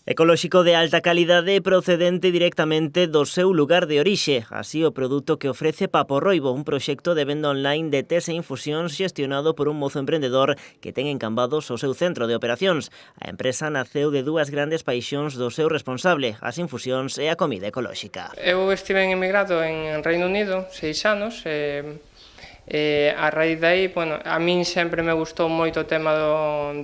Ecolóxico de alta calidade procedente directamente do seu lugar de orixe. Así o produto que ofrece Paporroibo, un proxecto de venda online de tés e infusións xestionado por un mozo emprendedor que ten en Cambados o seu centro de operacións. A empresa naceu de dúas grandes paixóns do seu responsable, as infusións e a comida ecolóxica. Eu estive emigrado en Reino Unido 6 anos a raíz de aí, a min sempre me gustou moito o tema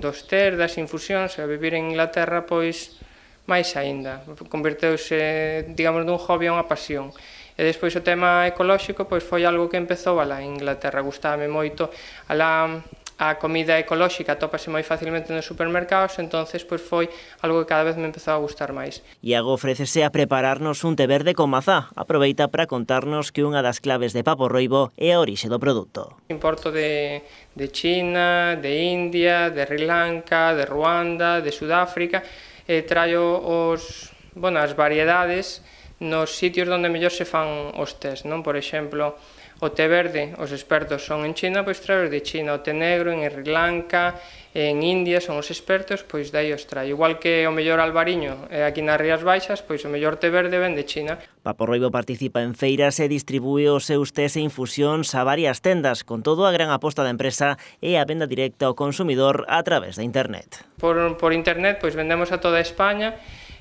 dos tés, das infusións, e a vivir en Inglaterra, pois, máis aínda, converteuse, digamos, dun hobby a unha pasión. E despois o tema ecolóxico, pois foi algo que empezou alá en Inglaterra, gustábame moito. Alá a comida ecolóxica atópase moi facilmente nos supermercados, entonces pois foi algo que cada vez me empezou a gustar máis. Iago ofrécese a prepararnos un té verde con mazá. Aproveita para contarnos que unha das claves de Paporroibo é a orixe do produto. Importo de China, de India, de Sri Lanka, de Ruanda, de Sudáfrica, e traio as variedades nos sitios onde mellor se fan os tés, non? Por exemplo, o té verde, os expertos son en China, pois traio de China, o té negro en Sri Lanka, en India son os expertos, pois dai os traio. Igual que o mellor albariño aquí nas Rías Baixas, pois o mellor té verde ven de China. Paporroibo participa en feiras e distribúe os seus tés e infusións a varias tendas, con todo a gran aposta da empresa e a venda directa ao consumidor a través de internet. Por internet, pois vendemos a toda España.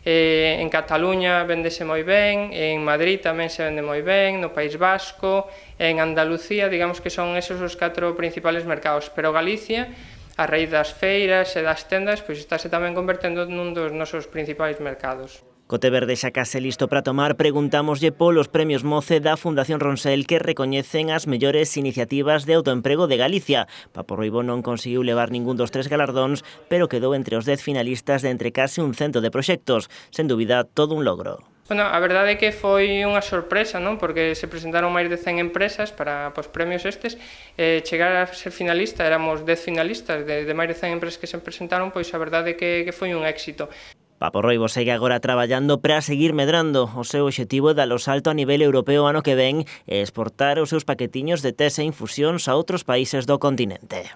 En Cataluña vendese moi ben, en Madrid tamén se vende moi ben, no País Vasco, en Andalucía, digamos que son esos os 4 principales mercados, pero Galicia, a raíz das feiras e das tendas, pois estáse tamén convertendo nun dos nosos principais mercados. Co té verde xa case listo para tomar, preguntámoslle polos premios Moce da Fundación Ronsel que recoñecen as mellores iniciativas de autoemprego de Galicia. Paporroibo non conseguiu levar ningún dos 3 galardóns, pero quedou entre os 10 finalistas de entre case un cento de proxectos. Sen dúbida, todo un logro. A verdade é que foi unha sorpresa, non? Porque se presentaron máis de 100 empresas para os premios estes, chegar a ser finalista, éramos 10 finalistas de máis de 100 empresas que se presentaron, pois a verdade é que foi un éxito. Paporroibo segue agora traballando para seguir medrando. O seu obxectivo é dar o salto a nivel europeo ano que ven e exportar os seus paquetiños de tés e infusións a outros países do continente.